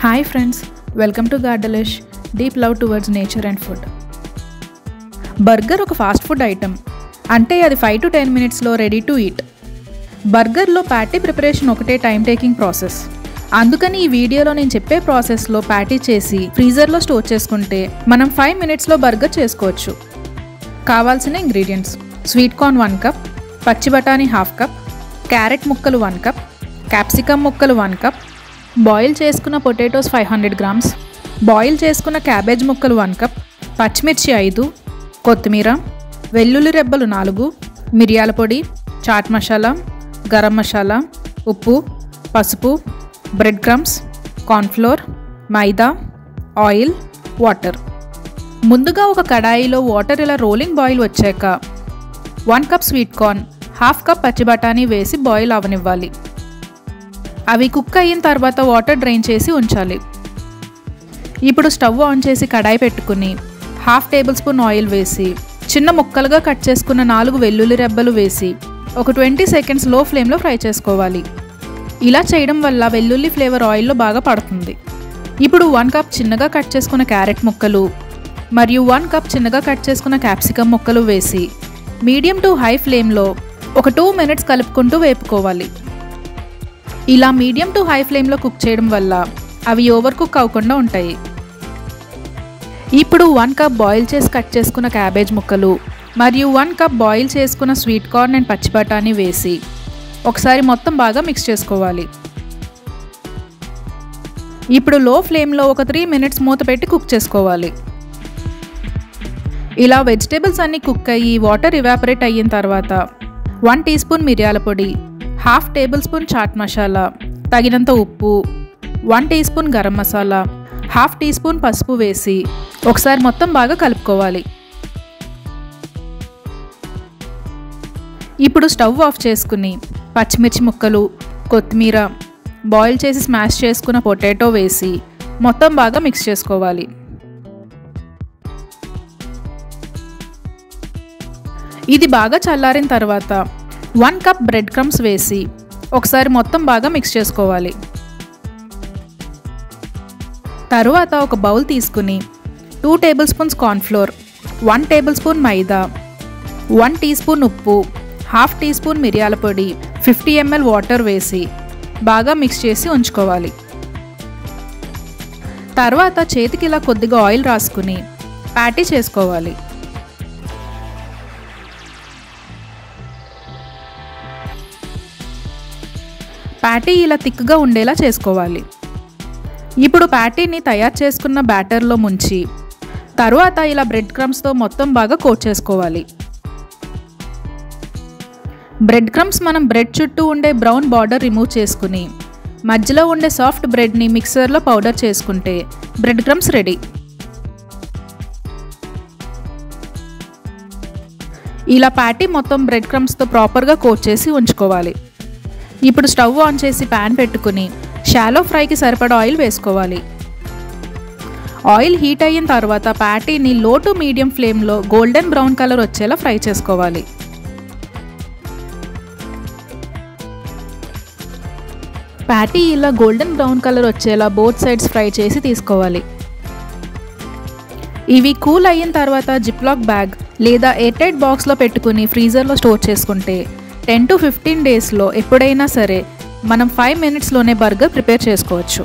Hi friends, welcome to Gardelish, deep love towards nature and food. Burger ఒక fast food item, అంటే అది 5 to 10 minutesలో ready to eat. బర్గర్లో patty preparation ఒకటే time taking process. అందుకని ఈ వీడియోలో నేను చెప్పే ప్రాసెస్లో ప్యాటీ చేసి ఫ్రీజర్లో స్టోర్ చేసుకుంటే మనం 5 minutesలో బర్గర్ చేసుకోవచ్చు. కావాల్సిన ఇంగ్రీడియంట్స్: స్వీట్ కార్న్ 1 cup, పచ్చి బఠానీ 1/2 cup, క్యారెట్ ముక్కలు 1 cup, క్యాప్సికమ్ ముక్కలు 1 cup, బాయిల్ చేసుకున్న పొటాటోస్ 500 grams, బాయిల్ చేసుకున్న క్యాబేజ్ ముక్కలు 1 cup, పచ్చిమిర్చి 5, కొత్తిమీర, వెల్లుల్లి రెబ్బలు 4, మిరియాల పొడి, చాట్ మసాలా, గరం మసాలా, ఉప్పు, పసుపు, బ్రెడ్ క్రమ్స్, కార్న్ఫ్లోర్, మైదా, ఆయిల్, వాటర్. ముందుగా ఒక కడాయిలో వాటర్ ఇలా రోలింగ్ బాయిల్ వచ్చాక 1 cup స్వీట్ కార్న్, 1/2 cup పచ్చి బఠానీ వేసి బాయిల్ అవనివ్వాలి. అవి కుక్ అయిన తర్వాత వాటర్ డ్రైన్ చేసి ఉంచాలి. ఇప్పుడు స్టవ్ ఆన్ చేసి కడాయి పెట్టుకుని 1/2 tablespoon ఆయిల్ వేసి చిన్న ముక్కలుగా కట్ చేసుకున్న 4 వెల్లుల్లి రెబ్బలు వేసి ఒక 20 seconds లో ఫ్లేమ్లో ఫ్రై చేసుకోవాలి. ఇలా చేయడం వల్ల వెల్లుల్లి ఫ్లేవర్ ఆయిల్లో బాగా పడుతుంది. ఇప్పుడు 1 cup చిన్నగా కట్ చేసుకున్న క్యారెట్ ముక్కలు మరియు 1 cup చిన్నగా కట్ చేసుకున్న క్యాప్సికమ్ ముక్కలు వేసి మీడియం టు హై ఫ్లేమ్లో ఒక 2 minutes కలుపుకుంటూ వేపుకోవాలి. ఇలా మీడియం టు హై ఫ్లేమ్లో కుక్ చేయడం వల్ల అవి ఓవర్ కుక్ అవ్వకుండా ఉంటాయి. ఇప్పుడు 1 cup బాయిల్ చేసి కట్ చేసుకున్న క్యాబేజ్ ముక్కలు మరియు 1 cup బాయిల్ చేసుకున్న స్వీట్ కార్న్ అండ్ పచ్చి బఠానీ వేసి ఒకసారి మొత్తం బాగా మిక్స్ చేసుకోవాలి. ఇప్పుడు లో ఫ్లేమ్లో ఒక 3 minutes మూత పెట్టి కుక్ చేసుకోవాలి. ఇలా వెజిటేబుల్స్ అన్నీ కుక్ అయ్యి వాటర్ ఇవాపరేట్ అయిన తర్వాత 1 teaspoon మిరియాల పొడి, 1/2 tablespoon చాట్ మసాలా, తగినంత ఉప్పు, 1 teaspoon గరం మసాలా, 1/2 teaspoon పసుపు వేసి ఒకసారి మొత్తం బాగా కలుపుకోవాలి. ఇప్పుడు స్టవ్ ఆఫ్ చేసుకుని పచ్చిమిర్చి ముక్కలు, కొత్తిమీర, బాయిల్ చేసి స్మాష్ చేసుకున్న పొటాటో వేసి మొత్తం బాగా మిక్స్ చేసుకోవాలి. ఇది బాగా చల్లారిన తర్వాత 1 cup బ్రెడ్ క్రమ్స్ వేసి ఒకసారి మొత్తం బాగా మిక్స్ చేసుకోవాలి. తరువాత ఒక బౌల్ తీసుకుని 2 tablespoons కార్న్ఫ్లోర్, 1 tablespoon మైదా, 1 teaspoon ఉప్పు, 1/2 teaspoon మిరియాల పొడి, 50 ml వాటర్ వేసి బాగా మిక్స్ చేసి ఉంచుకోవాలి. తర్వాత చేతికి ఇలా కొద్దిగా ఆయిల్ రాసుకుని ప్యాటీ చేసుకోవాలి. ప్యాటీ ఇలా థిక్గా ఉండేలా చేసుకోవాలి. ఇప్పుడు ప్యాటీని తయారు చేసుకున్న బ్యాటర్లో ముంచి తరువాత ఇలా బ్రెడ్ క్రమ్స్తో మొత్తం బాగా కోట్ చేసుకోవాలి. బ్రెడ్ క్రమ్స్ మనం బ్రెడ్ చుట్టూ ఉండే బ్రౌన్ బార్డర్ రిమూవ్ చేసుకుని మధ్యలో ఉండే సాఫ్ట్ బ్రెడ్ని మిక్సర్లో పౌడర్ చేసుకుంటే బ్రెడ్ క్రమ్స్ రెడీ. ఇలా ప్యాటీ మొత్తం బ్రెడ్ క్రమ్స్తో ప్రాపర్గా కోట్ చేసి ఉంచుకోవాలి. ఇప్పుడు స్టవ్ ఆన్ చేసి ప్యాన్ పెట్టుకుని షాలో ఫ్రైకి సరిపడా ఆయిల్ వేసుకోవాలి. ఆయిల్ హీట్ అయిన తర్వాత ప్యాటీని లో టు మీడియం ఫ్లేమ్లో గోల్డెన్ బ్రౌన్ కలర్ వచ్చేలా ఫ్రై చేసుకోవాలి. ప్యాటీ ఇలా గోల్డెన్ బ్రౌన్ కలర్ వచ్చేలా బోత్ సైడ్స్ ఫ్రై చేసి తీసుకోవాలి. ఇవి కూల్ అయిన తర్వాత జిప్లాక్ బ్యాగ్ లేదా ఎయిర్ టైట్ బాక్స్లో పెట్టుకుని ఫ్రీజర్లో స్టోర్ చేసుకుంటే 10 to 15 daysలో ఎప్పుడైనా సరే మనం 5 minutesలోనే బర్గర్ ప్రిపేర్ చేసుకోవచ్చు.